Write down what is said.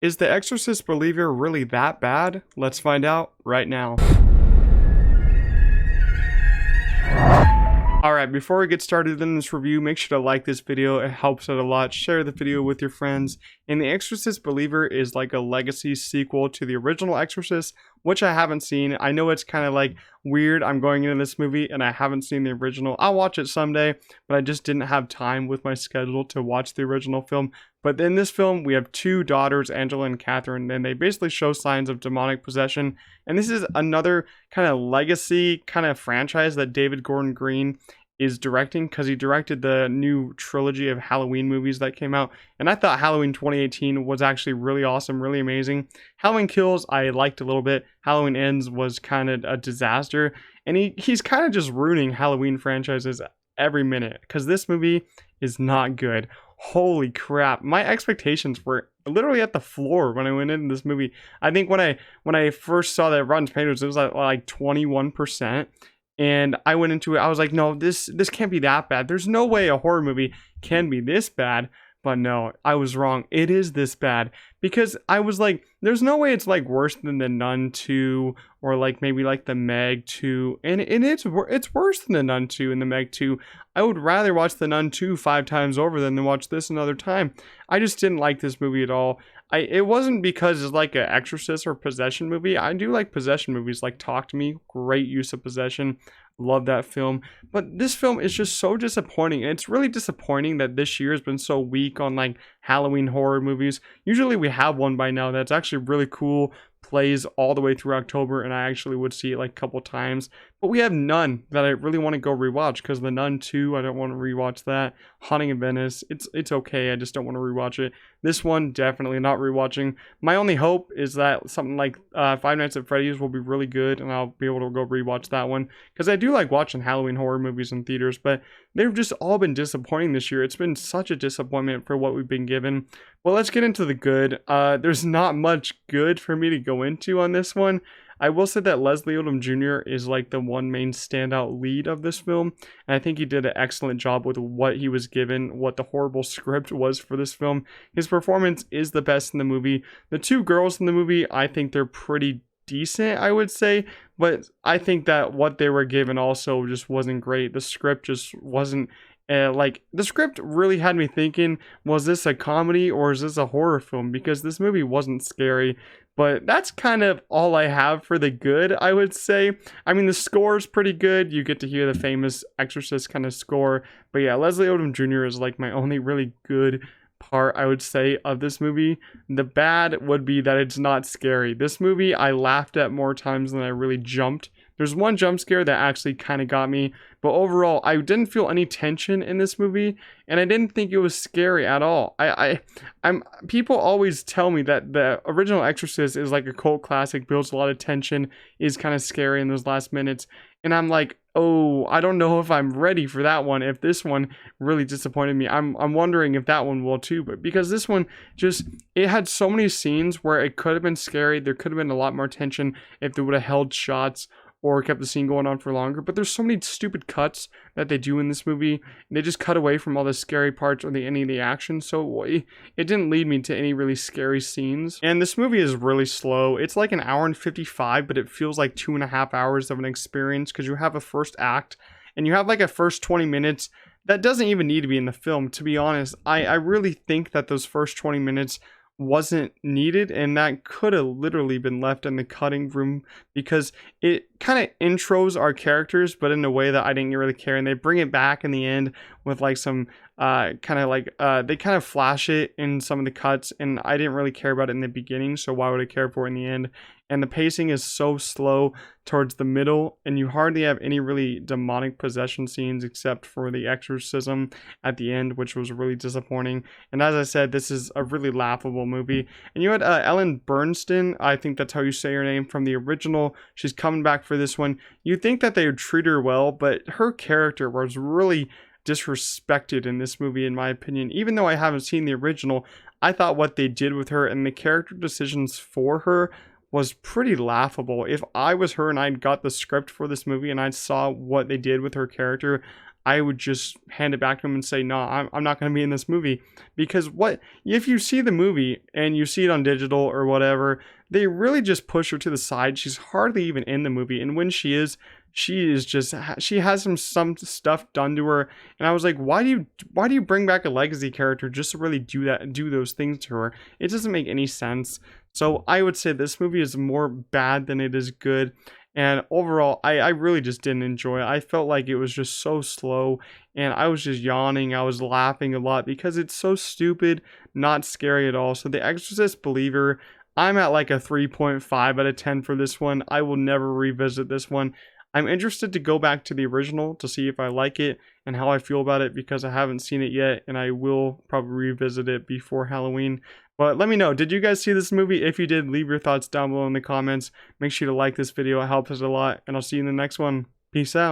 Is The Exorcist Believer really that bad? Let's find out right now. Alright, before we get started in this review, make sure to like this video, it helps out a lot. Share the video with your friends. And The Exorcist Believer is like a legacy sequel to the original Exorcist, which I haven't seen. I know it's kind of like weird, I'm going into this movie and I haven't seen the original. I'll watch it someday, but I just didn't have time with my schedule to watch the original film. But in this film, we have two daughters, Angela and Catherine, and they basically show signs of demonic possession. And this is another kind of legacy kind of franchise that David Gordon Green is directing, because he directed the new trilogy of Halloween movies that came out. And I thought Halloween 2018 was actually really awesome, really amazing. Halloween Kills, I liked a little bit. Halloween Ends was kind of a disaster. And he's kind of just ruining Halloween franchises every minute, because this movie is not good. Holy crap, my expectations were literally at the floor when I went into this movie. I think when I first saw that Rotten Tomatoes, it was like 21%, and I went into it, I was like, no, this can't be that bad. There's no way a horror movie can be this bad. But no, I was wrong. It is this bad, because I was like, there's no way it's like worse than The Nun 2 or like maybe like The Meg 2. And it's worse than The Nun 2 and The Meg 2. I would rather watch The Nun 2 5 times over than to watch this another time. I just didn't like this movie at all. It wasn't because it's like an Exorcist or possession movie. I do like possession movies, like Talk to Me. Great use of possession. Love that film. But this film is just so disappointing. And it's really disappointing that this year has been so weak on like Halloween horror movies. Usually we have one by now that's actually really cool, plays all the way through October, and I actually would see it like a couple times. But we have none that I really want to go rewatch, because The Nun 2, I don't want to rewatch that. Haunting in Venice, it's okay, I just don't want to rewatch it. This one, definitely not rewatching. My only hope is that something like Five Nights at Freddy's will be really good, and I'll be able to go rewatch that one, because I do like watching Halloween horror movies in theaters, but they've just all been disappointing this year. It's been such a disappointment for what we've been given. Well, let's get into the good. There's not much good for me to go into on this one. I will say that Leslie Odom Jr. is like the one main standout lead of this film, and I think he did an excellent job with what he was given, what the horrible script was for this film. His performance is the best in the movie. The two girls in the movie, I think they're pretty decent, I would say, but I think that what they were given also just wasn't great. The script just wasn't the script really had me thinking, was this a comedy or is this a horror film? Because this movie wasn't scary. But that's kind of all I have for the good, I would say. I mean, the score is pretty good. You get to hear the famous Exorcist kind of score. But yeah, Leslie Odom Jr. is like my only really good part, I would say, of this movie. The bad would be that it's not scary. This movie I laughed at more times than I really jumped. There's one jump scare that actually kind of got me, but overall I didn't feel any tension in this movie, and I didn't think it was scary at all. People always tell me that the original Exorcist is like a cult classic, builds a lot of tension, is kind of scary in those last minutes, and I'm like, oh, I don't know if I'm ready for that one. If this one really disappointed me, I'm wondering if that one will too. But because this one just, it had so many scenes where it could have been scary, there could have been a lot more tension if they would have held shots or kept the scene going on for longer. But there's so many stupid cuts that they do in this movie. They just cut away from all the scary parts or any of the action. So it didn't lead me to any really scary scenes. And this movie is really slow. It's like an hour and 55, but it feels like 2.5 hours of an experience, because you have a first act and you have like a first 20 minutes that doesn't even need to be in the film. To be honest, I really think that those first 20 minutes wasn't needed, and that could have literally been left in the cutting room, because it kind of intros our characters, but in a way that I didn't really care, and they bring it back in the end with like some they kind of flash it in some of the cuts, and I didn't really care about it in the beginning, so why would I care for it in the end? And the pacing is so slow towards the middle, and you hardly have any really demonic possession scenes except for the exorcism at the end, which was really disappointing. And as I said, this is a really laughable movie. And you had Ellen Bernstein, I think that's how you say her name, from the original. She's coming back for this one. You'd think that they would treat her well, but her character was really disrespected in this movie, in my opinion. Even though I haven't seen the original, I thought what they did with her and the character decisions for her was pretty laughable. If I was her and I got the script for this movie and I saw what they did with her character, I would just hand it back to him and say, no, I'm not going to be in this movie. Because what if you see the movie and you see it on digital or whatever, they really just push her to the side. She's hardly even in the movie. And when she is just, she has some stuff done to her. And I was like, why do you bring back a legacy character just to really do those things to her? It doesn't make any sense. So I would say this movie is more bad than it is good. And overall, I really just didn't enjoy it. I felt like it was just so slow, and I was just yawning. I was laughing a lot because it's so stupid, not scary at all. So The Exorcist Believer, I'm at like a 3.5 out of 10 for this one. I will never revisit this one. I'm interested to go back to the original to see if I like it and how I feel about it, because I haven't seen it yet, and I will probably revisit it before Halloween. But let me know, did you guys see this movie? If you did, leave your thoughts down below in the comments. Make sure to like this video, it helps us a lot, and I'll see you in the next one. Peace out.